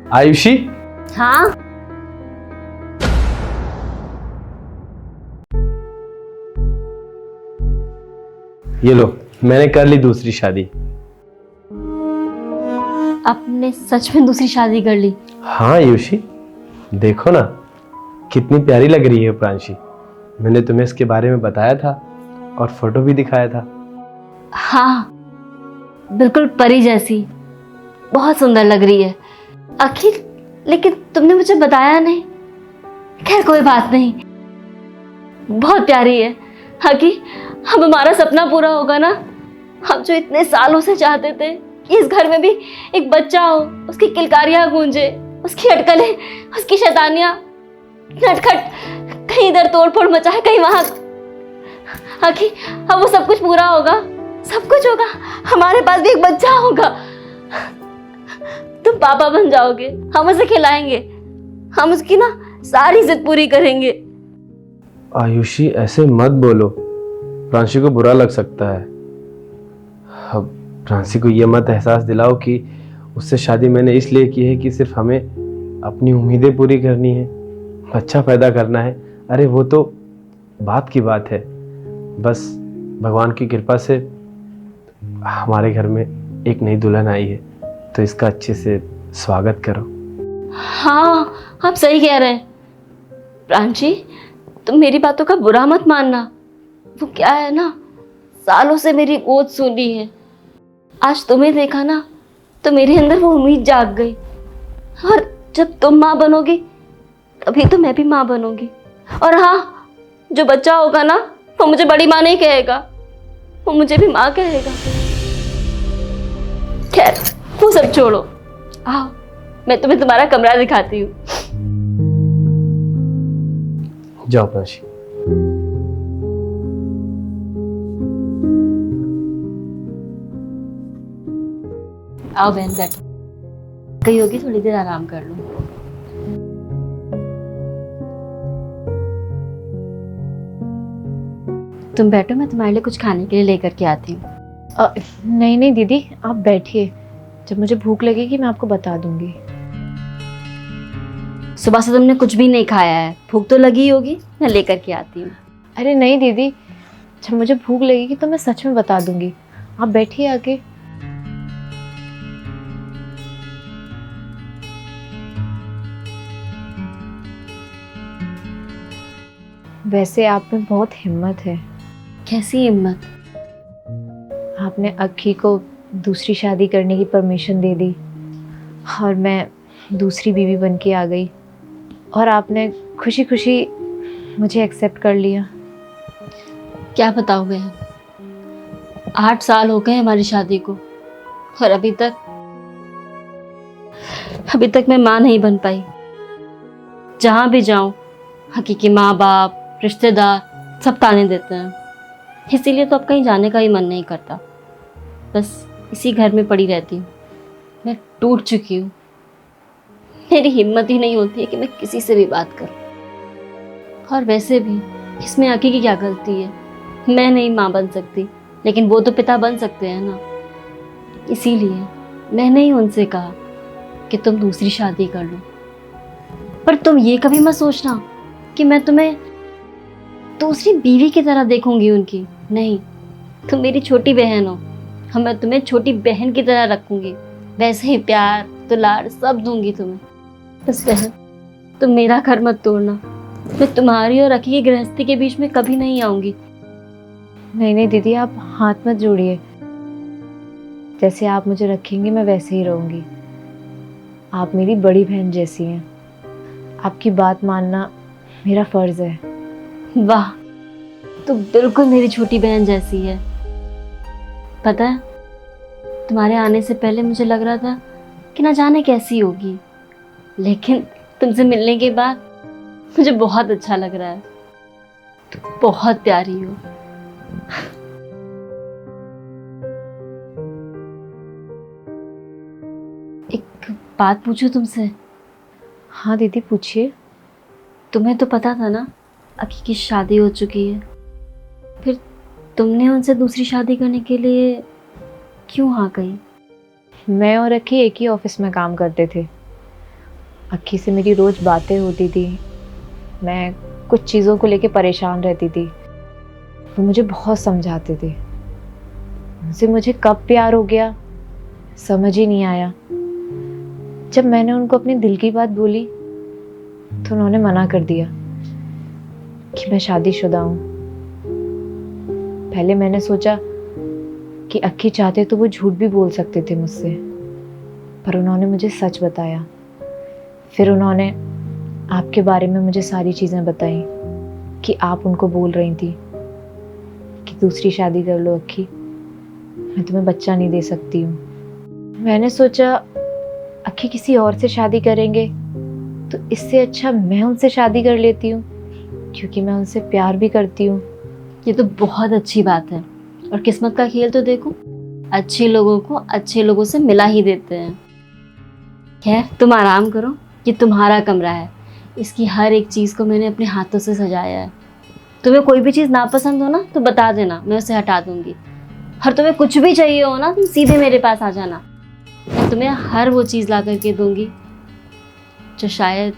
आयुषी, हाँ। ये लो, मैंने कर ली दूसरी शादी। आपने सच में दूसरी शादी कर ली? हाँ आयुषी, देखो ना कितनी प्यारी लग रही है प्रांशी। मैंने तुम्हें इसके बारे में बताया था और फोटो भी दिखाया था। हाँ, बिल्कुल परी जैसी, बहुत सुंदर लग रही है। आखिर लेकिन तुमने मुझे बताया नहीं। खैर कोई बात नहीं, बहुत प्यारी है। आखिर अब हमारा सपना पूरा होगा ना। हम जो इतने सालों से चाहते थे कि इस घर में भी एक बच्चा हो, उसकी किलकारियां गूंजे, उसकी अटकलें, उसकी शैतानियां, नटखट, कहीं इधर तोड़फोड़ मचाए, कहीं वहां। आखिर अब वो सब कुछ पूरा होगा, सब कुछ होगा। हमारे पास भी एक बच्चा होगा। तुम पापा बन जाओगे, हम उसे खिलाएंगे, हम उसकी ना सारी जिद पूरी करेंगे। आयुषी ऐसे मत बोलो, प्रांशी को बुरा लग सकता है। अब प्रांशी को ये मत एहसास दिलाओ कि उससे शादी मैंने इसलिए की है कि सिर्फ हमें अपनी उम्मीदें पूरी करनी है, बच्चा पैदा करना है। अरे वो तो बात की बात है। बस भगवान की कृपा से हमारे घर में एक नई दुल्हन आई है, तो इसका अच्छे से स्वागत करो। हाँ, आप सही कह रहे हैं प्रांशी, तुम मेरी बातों का बुरा मत मानना। वो क्या है ना, सालों से मेरी गोद सुनी है। आज तुम्हें देखा ना तो मेरे अंदर वो उम्मीद जाग गई। और जब तुम माँ बनोगी तभी तो मैं भी माँ बनूंगी। और हाँ, जो बच्चा होगा ना वो मुझे बड़ी माँ नहीं कहेगा, वो मुझे भी माँ कहेगा। खैर वो सब छोड़ो, आओ मैं तुम्हें तुम्हारा कमरा दिखाती हूँ। जाओ प्रांशी। आओ बहन बैठो, गई होगी, थोड़ी देर आराम कर लो। तुम बैठो, मैं तुम्हारे लिए कुछ खाने के लिए लेकर के आती हूँ। नहीं नहीं दीदी, आप बैठिए, जब मुझे भूख लगेगी मैं आपको बता दूंगी। सुबह से तुमने कुछ भी नहीं खाया है, भूख तो लगी होगी, मैं लेकर के आती हूँ। अरे नहीं दीदी, जब मुझे भूख लगेगी तो मैं सच में बता दूंगी। आप बैठिए आके। वैसे आप में बहुत हिम्मत है। कैसी हिम्मत? आपने अक्की को दूसरी शादी करने की परमिशन दे दी और मैं दूसरी बीवी बन के आ गई और आपने खुशी खुशी मुझे एक्सेप्ट कर लिया। क्या बताओ बहन, 8 साल हो गए हमारी शादी को और अभी तक मैं माँ नहीं बन पाई। जहाँ भी जाऊँ हकीकी माँ बाप, रिश्तेदार सब ताने देते हैं। इसीलिए तो अब कहीं जाने का ही मन नहीं करता, बस इसी घर में पड़ी रहती हूँ। मैं टूट चुकी हूँ, मेरी हिम्मत ही नहीं होती है कि मैं किसी से भी बात करूँ। और वैसे भी इसमें आके की क्या गलती है? मैं नहीं माँ बन सकती, लेकिन वो तो पिता बन सकते हैं ना। इसीलिए मैंने ही उनसे कहा कि तुम दूसरी शादी कर लो। पर तुम ये कभी मत सोचना कि मैं तुम्हें दूसरी बीवी की तरह देखूंगी उनकी। नहीं, तुम मेरी छोटी बहन हो और मैं तुम्हें छोटी बहन की तरह रखूंगी। वैसे ही प्यार दुलार सब दूंगी तुम्हें। बस बहन, तुम मेरा घर मत तोड़ना। मैं तुम्हारी और अकी की गृहस्थी के बीच में कभी नहीं आऊंगी। नहीं नहीं दीदी, आप हाथ मत जोड़िए। जैसे आप मुझे रखेंगी मैं वैसे ही रहूंगी। आप मेरी बड़ी बहन जैसी हैं। आपकी बात मानना मेरा फर्ज है। वाह, तू बिल्कुल मेरी छोटी बहन जैसी है। पता है, तुम्हारे आने से पहले मुझे लग रहा था कि ना जाने कैसी होगी, लेकिन तुमसे मिलने के बाद मुझे बहुत अच्छा लग रहा है। तुम बहुत प्यारी हो। एक बात पूछूं तुमसे? हाँ दीदी पूछिए। तुम्हें तो पता था ना अकी की शादी हो चुकी है, फिर तुमने उनसे दूसरी शादी करने के लिए क्यों हाँ कही? मैं और अक्की एक ही ऑफिस में काम करते थे अक्की से मेरी रोज़ बातें होती थी। मैं कुछ चीज़ों को लेके परेशान रहती थी। वो मुझे बहुत समझाते थे। उनसे मुझे कब प्यार हो गया समझ ही नहीं आया। जब मैंने उनको अपने दिल की बात बोली तो उन्होंने मना कर दिया कि मैं शादीशुदा हूँ। पहले मैंने सोचा कि अक्की चाहते तो वो झूठ भी बोल सकते थे मुझसे, पर उन्होंने मुझे सच बताया। फिर उन्होंने आपके बारे में मुझे सारी चीज़ें बताई कि आप उनको बोल रही थी कि दूसरी शादी कर लो अक्की, मैं तुम्हें बच्चा नहीं दे सकती हूँ। मैंने सोचा अक्की किसी और से शादी करेंगे तो इससे अच्छा मैं उनसे शादी कर लेती हूँ, क्योंकि मैं उनसे प्यार भी करती हूँ। ये तो बहुत अच्छी बात है। और किस्मत का खेल तो देखो, अच्छे लोगों को अच्छे लोगों से मिला ही देते हैं। खैर तुम आराम करो, ये तुम्हारा कमरा है, इसकी हर एक चीज़ को मैंने अपने हाथों से सजाया है। तुम्हें कोई भी चीज़ नापसंद हो ना तो बता देना, मैं उसे हटा दूंगी। और तुम्हें कुछ भी चाहिए हो ना तुम सीधे मेरे पास आ जाना, मैं तुम्हें हर वो चीज़ ला करके दूंगी जो शायद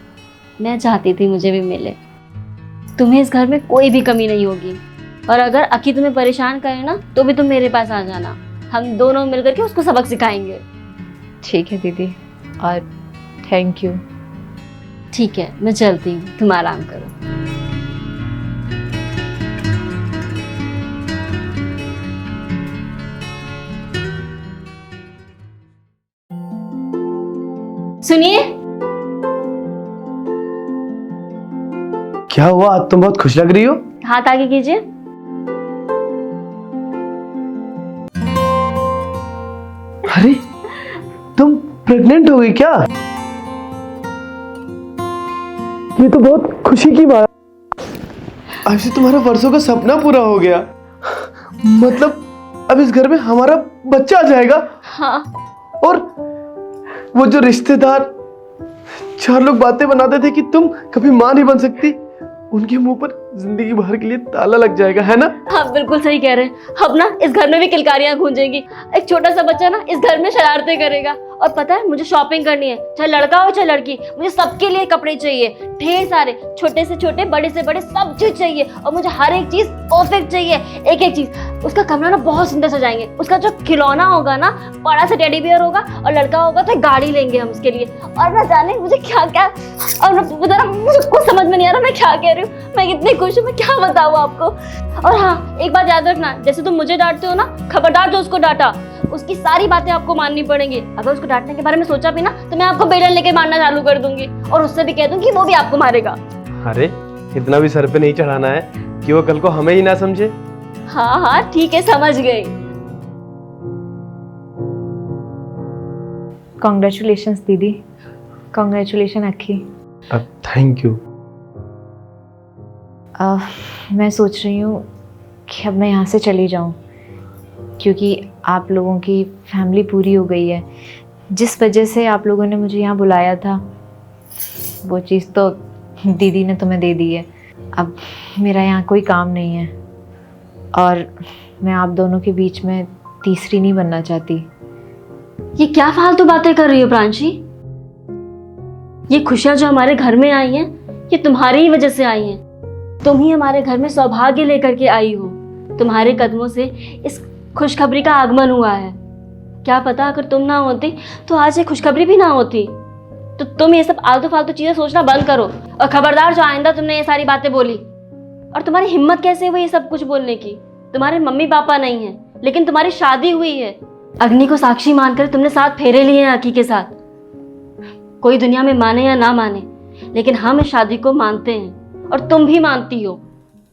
मैं चाहती थी मुझे भी मिले। तुम्हें इस घर में कोई भी कमी नहीं होगी। और अगर अक्की तुम्हें परेशान करे ना तो भी तुम मेरे पास आ जाना, हम दोनों मिलकर के उसको सबक सिखाएंगे। ठीक है दीदी, और थैंक यू। ठीक है मैं चलती हूँ, तुम आराम करो। सुनिए, क्या हुआ, आज तुम बहुत खुश लग रही हो। हाथ आगे कीजिए। अरे तुम प्रेग्नेंट हो गई क्या? ये तो बहुत खुशी की बात। आज से तुम्हारा वर्षों का सपना पूरा हो गया। मतलब अब इस घर में हमारा बच्चा आ जाएगा। हाँ। और वो जो रिश्तेदार चार लोग बातें बनाते थे कि तुम कभी मां नहीं बन सकती, उनके मुंह पर जिंदगी भर के लिए ताला लग जाएगा, है ना? हाँ बिल्कुल सही कह रहे हैं। अब ना इस घर में भी किलकारियां गूंजेंगी। एक छोटा सा बच्चा ना इस घर में शरारतें करेगा। और पता है मुझे शॉपिंग करनी है, चाहे लड़का हो चाहे लड़की, मुझे सबके लिए कपड़े चाहिए, ढेर सारे, छोटे से छोटे बड़े से बड़े, सब चीज चाहिए। और मुझे हर एक चीज परफेक्ट चाहिए, एक एक चीज। उसका कमरा ना बहुत सुंदर सजाएंगे। उसका जो खिलौना होगा ना बड़ा सा टेडी बियर होगा, और लड़का होगा तो एक गाड़ी लेंगे हम उसके लिए। और ना जाने मुझे क्या क्या, और मुझे कुछ समझ में नहीं आ रहा मैं क्या कह रही हूँ। मैं कितनी खुश हूँ, मैं क्या बताऊँ आपको। और हाँ एक बात याद रखना, जैसे तुम मुझे डांटते हो ना, खबरदार जो उसको डांटा उसकी सारी बातें आपको माननी पड़ेंगी। अगर उसको डांटने के बारे में सोचा भी ना तो मैं आपको बेलन लेके मारना चालू कर दूंगी, और उससे भी कह दूंगी वो भी आपको मारेगा। अरे इतना भी सर पे नहीं चढ़ाना है कि वो कल को हमें ही ना समझे। हाँ हाँ ठीक है, समझ गई। कॉन्ग्रेचुलेशंस दीदी, कॉन्ग्रेचुलेशन अक्की। अब थैंक यू। मैं सोच रही हूँ कि अब मैं यहाँ से चली जाऊँ, क्योंकि आप लोगों की फैमिली पूरी हो गई है। जिस वजह से आप लोगों ने मुझे यहाँ बुलाया था वो चीज़ तो दीदी ने तुम्हें दे दी है। अब मेरा यहाँ कोई काम नहीं है, और मैं आप दोनों के बीच में तीसरी नहीं बनना चाहती। ये क्या फालतू बातें कर रही हो प्रांशी? ये खुशियां जो हमारे घर में आई हैं ये तुम्हारी ही वजह से आई हैं। तुम ही हमारे घर में सौभाग्य लेकर के आई हो। तुम्हारे कदमों से इस खुशखबरी का आगमन हुआ है। क्या पता अगर तुम ना होती तो आज ये खुशखबरी भी ना होती। तो तुम ये सब आलतू फालतू चीजें सोचना बंद करो, और खबरदार जो आइंदा तुमने ये सारी बातें बोली। और तुम्हारी हिम्मत कैसे हुई ये सब कुछ बोलने की? तुम्हारे मम्मी पापा नहीं है लेकिन तुम्हारी शादी हुई है। अग्नि को साक्षी मानकर तुमने 7 फेरे लिए हैं अक्की के साथ। कोई दुनिया में माने या ना माने, लेकिन हम इस शादी को मानते हैं, और तुम भी मानती हो।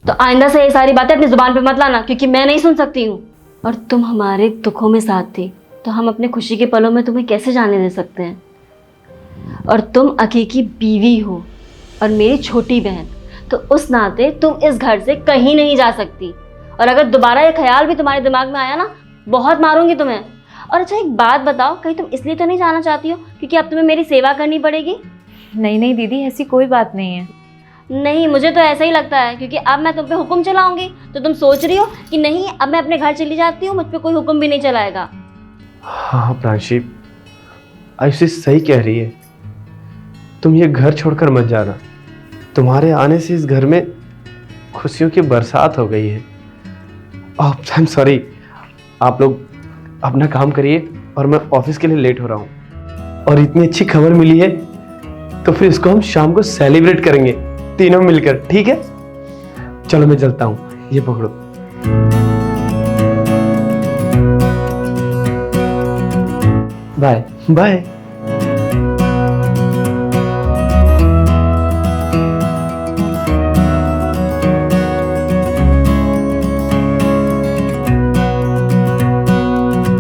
तो आइंदा से ये सारी बातें अपनी जुबान पे मत लाना, क्योंकि मैं नहीं सुन सकती हूँ। और तुम हमारे दुखों में साथ थी तो हम अपने खुशी के पलों में तुम्हें कैसे जाने दे सकते हैं? और तुम अक्की की बीवी हो और मेरी छोटी बहन, तो उस नाते तुम इस घर से कहीं नहीं जा सकती। और अगर दोबारा ये ख्याल भी तुम्हारे दिमाग में आया ना, बहुत मारूंगी तुम्हें। और अच्छा एक बात बताओ, कहीं तुम इसलिए तो नहीं जाना चाहती हो क्योंकि अब तुम्हें मेरी सेवा करनी पड़ेगी? नहीं नहीं दीदी, ऐसी कोई बात नहीं है। नहीं, मुझे तो ऐसा ही लगता है, क्योंकि अब मैं तुम पे हुक्म चलाऊंगी तो तुम सोच रही हो कि नहीं अब मैं अपने घर चली जाती हूँ, मुझ पे कोई हुक्म भी नहीं चलाएगा। हाँ प्रांशी, आयुषी सही कह रही है। तुम ये घर छोड़कर मत जाना। तुम्हारे आने से इस घर में खुशियों की बरसात हो गई है। I am sorry. आप लोग अपना काम करिए और मैं ऑफिस के लिए लेट हो रहा हूँ। और इतनी अच्छी खबर मिली है तो फिर इसको हम शाम को सेलिब्रेट करेंगे तीनों मिलकर, ठीक है? चलो मैं चलता हूँ, ये पकड़ो। Bye bye.